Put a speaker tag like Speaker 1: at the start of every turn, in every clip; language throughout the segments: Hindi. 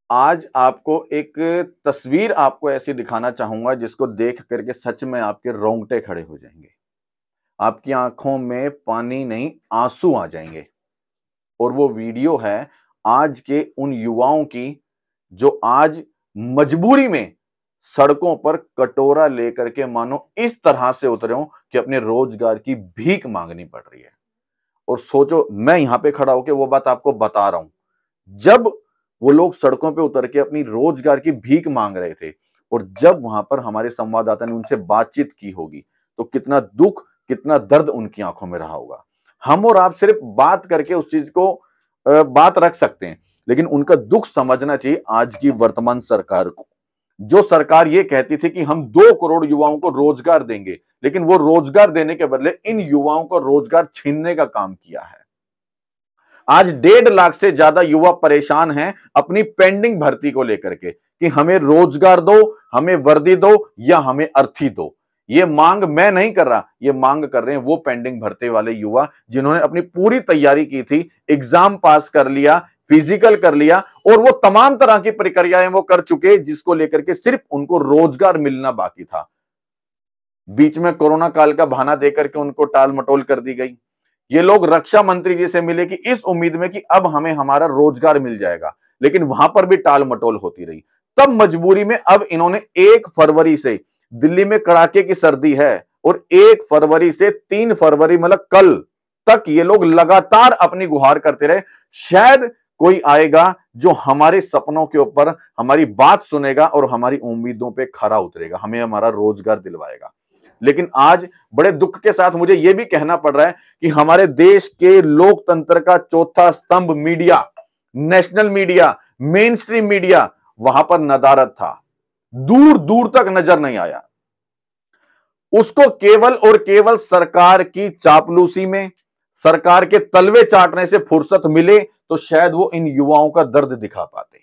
Speaker 1: आज आपको एक तस्वीर आपको ऐसी दिखाना चाहूंगा जिसको देख करके सच में आपके रोंगटे खड़े हो जाएंगे। आपकी आंखों में पानी नहीं, आंसू आ जाएंगे। और वो वीडियो है आज के उन युवाओं की जो आज मजबूरी में सड़कों पर कटोरा लेकर के मानो इस तरह से उतरे हो कि अपने रोजगार की भीख मांगनी पड़ रही है। और सोचो, मैं यहां पे खड़ा होकर वो बात आपको बता रहा हूं। जब वो लोग सड़कों पे उतर के अपनी रोजगार की भीख मांग रहे थे और जब वहां पर हमारे संवाददाता ने उनसे बातचीत की होगी तो कितना दुख, कितना दर्द उनकी आंखों में रहा होगा। हम और आप सिर्फ बात करके उस चीज को बात रख सकते हैं, लेकिन उनका दुख समझना चाहिए आज की वर्तमान सरकार को। जो सरकार ये कहती थी कि हम 2 करोड़ युवाओं को रोजगार देंगे, लेकिन वो रोजगार देने के बदले इन युवाओं को रोजगार छीनने का काम किया है। आज 1.5 लाख से ज्यादा युवा परेशान हैं अपनी पेंडिंग भर्ती को लेकर के कि हमें रोजगार दो, हमें वर्दी दो या हमें अर्थी दो। ये मांग मैं नहीं कर रहा, ये मांग कर रहे हैं वो पेंडिंग भर्ती वाले युवा जिन्होंने अपनी पूरी तैयारी की थी, एग्जाम पास कर लिया, फिजिकल कर लिया और वो तमाम तरह की प्रक्रियाएं वो कर चुके जिसको लेकर के सिर्फ उनको रोजगार मिलना बाकी था। बीच में कोरोना काल का बहाना देकर के उनको टाल मटोल कर दी गई। ये लोग रक्षा मंत्री जी से मिले कि इस उम्मीद में कि अब हमें हमारा रोजगार मिल जाएगा, लेकिन वहां पर भी टाल मटोल होती रही। तब मजबूरी में अब इन्होंने 1 फरवरी से, दिल्ली में कड़ाके की सर्दी है और 1 फरवरी से 3 फरवरी मतलब कल तक ये लोग लगातार अपनी गुहार करते रहे। शायद कोई आएगा जो हमारे सपनों के ऊपर हमारी बात सुनेगा और हमारी उम्मीदों पे खरा उतरेगा, हमें हमारा रोजगार दिलवाएगा। लेकिन आज बड़े दुख के साथ मुझे यह भी कहना पड़ रहा है कि हमारे देश के लोकतंत्र का चौथा स्तंभ media, national media, main stream media, वहां पर नदारद था, दूर दूर तक नजर नहीं आया। उसको केवल और केवल सरकार की चापलूसी में, सरकार के तलवे चाटने से फुर्सत मिले तो शायद वो इन युवाओं का दर्द दिखा पाते।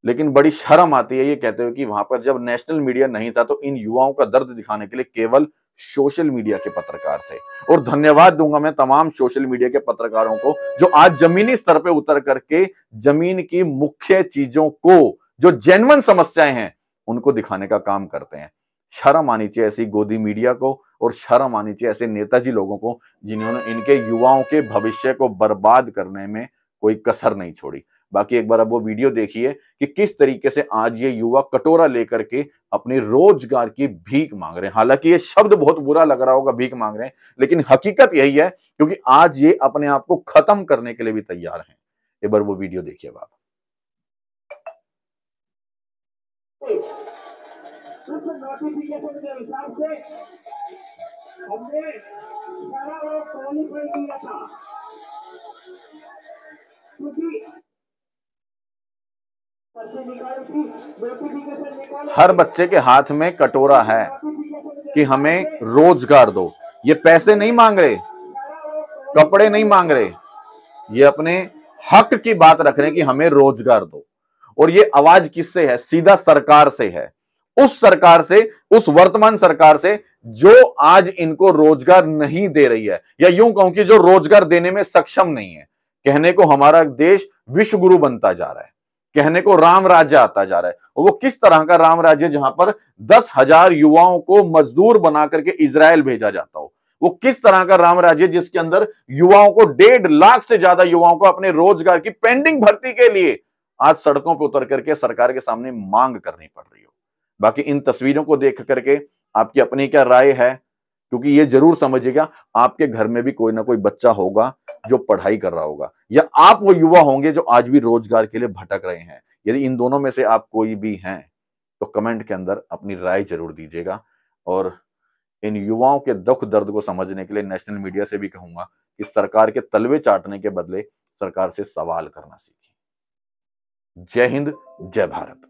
Speaker 1: लेकिन बड़ी शर्म आती है ये कहते हुए कि वहां पर जब नेशनल मीडिया नहीं था तो इन युवाओं का दर्द दिखाने के लिए केवल सोशल मीडिया के पत्रकार थे। और धन्यवाद दूंगा मैं तमाम सोशल मीडिया के पत्रकारों को जो आज जमीनी स्तर पे उतर करके जमीन की मुख्य चीजों को, जो जेन्युइन समस्याएं हैं, उनको दिखाने का काम करते हैं। शर्म आनी चाहिए ऐसी गोदी मीडिया को और शर्म आनी चाहिए ऐसे नेताजी लोगों को जिन्होंने इनके युवाओं के भविष्य को बर्बाद करने में कोई कसर नहीं छोड़ी। बाकी एक बार अब वो वीडियो देखिए कि किस तरीके से आज ये युवा कटोरा लेकर के अपनी रोजगार की भीख मांग रहे हैं। हालांकि ये शब्द बहुत बुरा लग रहा होगा, भीख मांग रहे हैं, लेकिन हकीकत यही है क्योंकि आज ये अपने आप को खत्म करने के लिए भी तैयार हैं। एक बार वो वीडियो देखिए आप।
Speaker 2: उस नोटिफिकेशन के हिसाब से हमने सारा वो क्वालिफाई किया था क्योंकि
Speaker 1: हर बच्चे के हाथ में कटोरा है कि हमें रोजगार दो। ये पैसे नहीं मांग रहे, कपड़े नहीं मांग रहे, ये अपने हक की बात रख रहे हैं कि हमें रोजगार दो। और ये आवाज किससे है? सीधा सरकार से है, उस सरकार से, उस वर्तमान सरकार से जो आज इनको रोजगार नहीं दे रही है, या यूं कहूं कि जो रोजगार देने में सक्षम नहीं है। कहने को हमारा देश विश्व गुरु बनता जा रहा है, कहने को राम राज्य आता जा रहा है। और वो किस तरह का राम राज्य जहां पर 10,000 युवाओं को मजदूर बना करके इजराइल भेजा जाता हो। वो किस तरह का राम राज्य जिसके अंदर युवाओं को 1.5 लाख से ज्यादा युवाओं को अपने रोजगार की पेंडिंग भर्ती के लिए आज सड़कों पर उतर करके सरकार के सामने मांग करनी पड़ रही हो। बाकी इन तस्वीरों को देख करके आपकी अपनी क्या राय है? क्योंकि ये जरूर समझिएगा आपके घर में भी कोई ना कोई बच्चा होगा जो पढ़ाई कर रहा होगा, या आप वो युवा होंगे जो आज भी रोजगार के लिए भटक रहे हैं। यदि इन दोनों में से आप कोई भी हैं तो कमेंट के अंदर अपनी राय जरूर दीजिएगा। और इन युवाओं के दुख दर्द को समझने के लिए नेशनल मीडिया से भी कहूंगा कि सरकार के तलवे चाटने के बदले सरकार से सवाल करना सीखिए। जय हिंद, जय भारत।